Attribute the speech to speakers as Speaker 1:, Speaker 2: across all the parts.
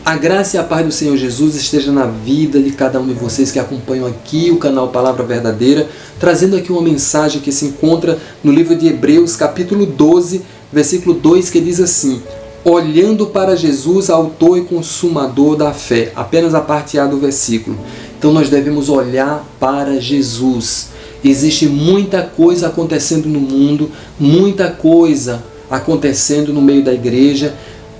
Speaker 1: A graça e a paz do Senhor Jesus esteja na vida de cada um de vocês que acompanham aqui o canal Palavra Verdadeira, trazendo aqui uma mensagem que se encontra no livro de Hebreus, capítulo 12, versículo 2, que diz assim: olhando para Jesus, autor e consumador da fé. Apenas a parte A do versículo. Então nós devemos olhar para Jesus. Existe muita coisa acontecendo no mundo, muita coisa acontecendo no meio da igreja,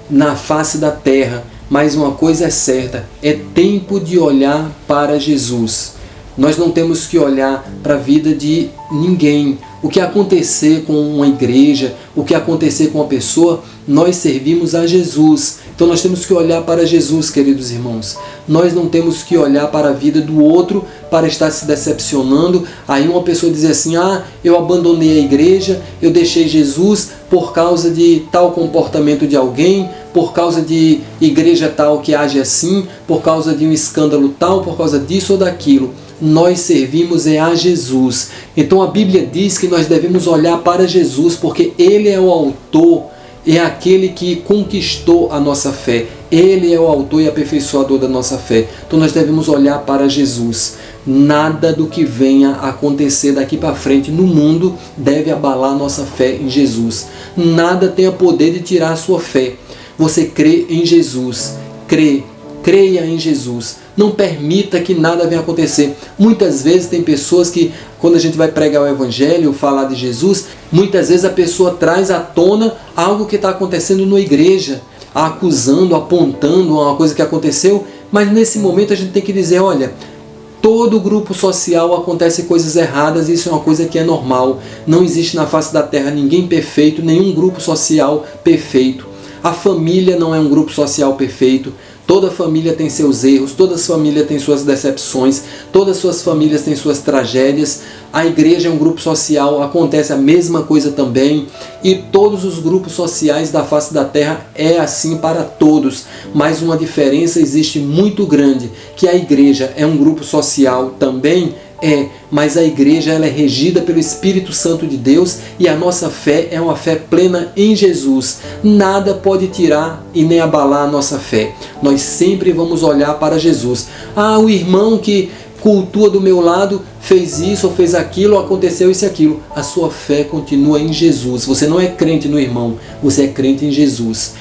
Speaker 1: na face da terra. Mas uma coisa é certa, é tempo de olhar para Jesus. Nós não temos que olhar para a vida de ninguém. O que acontecer com uma igreja, o que acontecer com uma pessoa, nós servimos a Jesus. Então nós temos que olhar para Jesus, queridos irmãos. Nós não temos que olhar para a vida do outro para estar se decepcionando. Aí uma pessoa diz assim: eu abandonei a igreja, eu deixei Jesus por causa de tal comportamento de alguém, por causa de igreja tal que age assim, por causa de um escândalo tal, por causa disso ou daquilo. Nós servimos a Jesus. Então a Bíblia diz que nós devemos olhar para Jesus, porque Ele é o autor, é aquele que conquistou a nossa fé. Ele é o autor e aperfeiçoador da nossa fé. Então nós devemos olhar para Jesus. Nada do que venha a acontecer daqui para frente no mundo deve abalar a nossa fé em Jesus. Nada tem o poder de tirar a sua fé. Você crê em Jesus. Creia em Jesus. Não permita que nada venha acontecer. Muitas vezes tem pessoas que, quando a gente vai pregar o Evangelho, falar de Jesus, muitas vezes a pessoa traz à tona algo que está acontecendo na igreja, acusando, apontando uma coisa que aconteceu, mas nesse momento a gente tem que dizer: olha, todo grupo social acontece coisas erradas, isso é uma coisa que é normal. Não existe na face da terra ninguém perfeito, nenhum grupo social perfeito. A família não é um grupo social perfeito. Toda família tem seus erros, toda família tem suas decepções, todas as suas famílias têm suas tragédias. A igreja é um grupo social, acontece a mesma coisa também. E todos os grupos sociais da face da terra é assim para todos. Mas uma diferença existe muito grande, que a igreja é um grupo social também. Mas a igreja ela é regida pelo Espírito Santo de Deus e a nossa fé é uma fé plena em Jesus. Nada pode tirar e nem abalar a nossa fé. Nós sempre vamos olhar para Jesus. O irmão que cultua do meu lado fez isso ou fez aquilo, aconteceu isso e aquilo. A sua fé continua em Jesus. Você não é crente no irmão, você é crente em Jesus.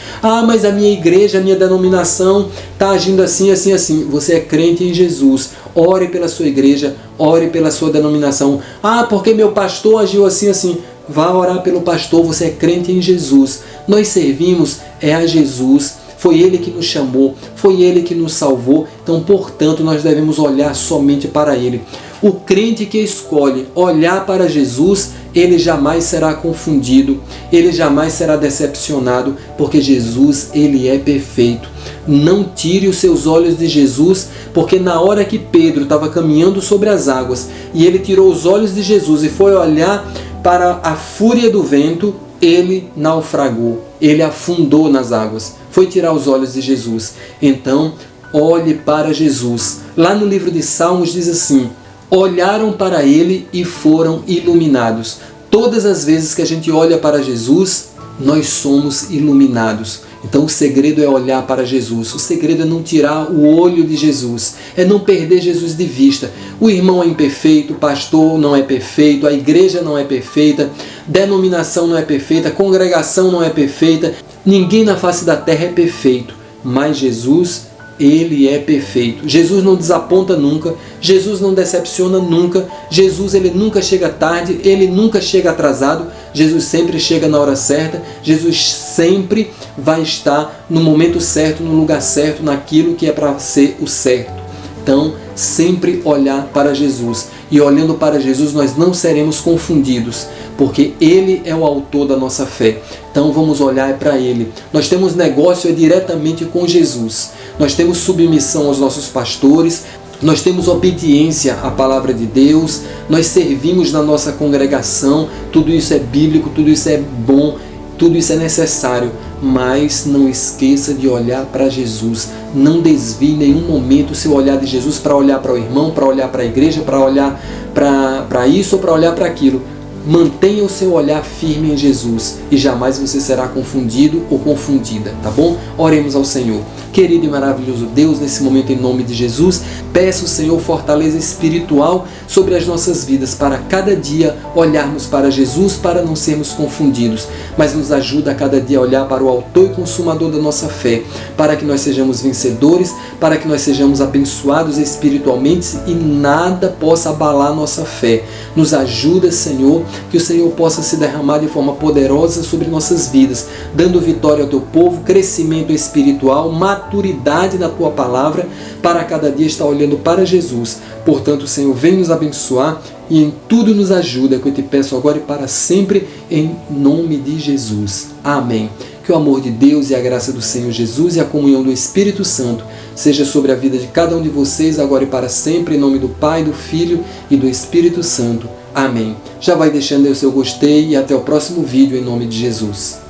Speaker 1: Mas a minha igreja, a minha denominação está agindo assim, assim, assim. Você é crente em Jesus. Ore pela sua igreja, ore pela sua denominação. Porque meu pastor agiu assim, assim. Vá orar pelo pastor, você é crente em Jesus. Nós servimos a Jesus. Foi Ele que nos chamou, foi Ele que nos salvou. Então, portanto, nós devemos olhar somente para Ele. O crente que escolhe olhar para Jesus, ele jamais será confundido, ele jamais será decepcionado, porque Jesus, ele é perfeito. Não tire os seus olhos de Jesus, porque na hora que Pedro estava caminhando sobre as águas e ele tirou os olhos de Jesus e foi olhar para a fúria do vento, ele naufragou, ele afundou nas águas. Foi tirar os olhos de Jesus. Então, olhe para Jesus. Lá no livro de Salmos diz assim: olharam para Ele e foram iluminados. Todas as vezes que a gente olha para Jesus, nós somos iluminados. Então o segredo é olhar para Jesus. O segredo é não tirar o olho de Jesus. É não perder Jesus de vista. O irmão é imperfeito, o pastor não é perfeito, a igreja não é perfeita, denominação não é perfeita, congregação não é perfeita. Ninguém na face da terra é perfeito. Mas Jesus, Ele é perfeito. Jesus não desaponta nunca. Jesus não decepciona nunca. Jesus, Ele nunca chega tarde. Ele nunca chega atrasado. Jesus sempre chega na hora certa. Jesus sempre vai estar no momento certo, no lugar certo, naquilo que é para ser o certo. Então, sempre olhar para Jesus. E olhando para Jesus, nós não seremos confundidos, porque Ele é o autor da nossa fé. Então vamos olhar para Ele. Nós temos negócio diretamente com Jesus. Nós temos submissão aos nossos pastores, nós temos obediência à palavra de Deus, nós servimos na nossa congregação. Tudo isso é bíblico, tudo isso é bom, tudo isso é necessário. Mas não esqueça de olhar para Jesus. Não desvie em nenhum momento o seu olhar de Jesus para olhar para o irmão, para olhar para a igreja, para olhar para isso ou para olhar para aquilo. Mantenha o seu olhar firme em Jesus e jamais você será confundido ou confundida, tá bom? Oremos ao Senhor. Querido e maravilhoso Deus, nesse momento, em nome de Jesus, peço, Senhor, fortaleza espiritual sobre as nossas vidas, para cada dia olharmos para Jesus, para não sermos confundidos, mas nos ajuda a cada dia a olhar para o autor e consumador da nossa fé, para que nós sejamos vencedores, para que nós sejamos abençoados espiritualmente e nada possa abalar a nossa fé. Nos ajuda, Senhor, que o Senhor possa se derramar de forma poderosa sobre nossas vidas, dando vitória ao teu povo, crescimento espiritual, maturidade na tua palavra, para cada dia estar olhando para Jesus. Portanto, Senhor, vem nos abençoar e em tudo nos ajuda, que eu te peço agora e para sempre, em nome de Jesus. Amém. Que o amor de Deus e a graça do Senhor Jesus e a comunhão do Espírito Santo seja sobre a vida de cada um de vocês, agora e para sempre, em nome do Pai, do Filho e do Espírito Santo. Amém. Já vai deixando aí o seu gostei e até o próximo vídeo, em nome de Jesus.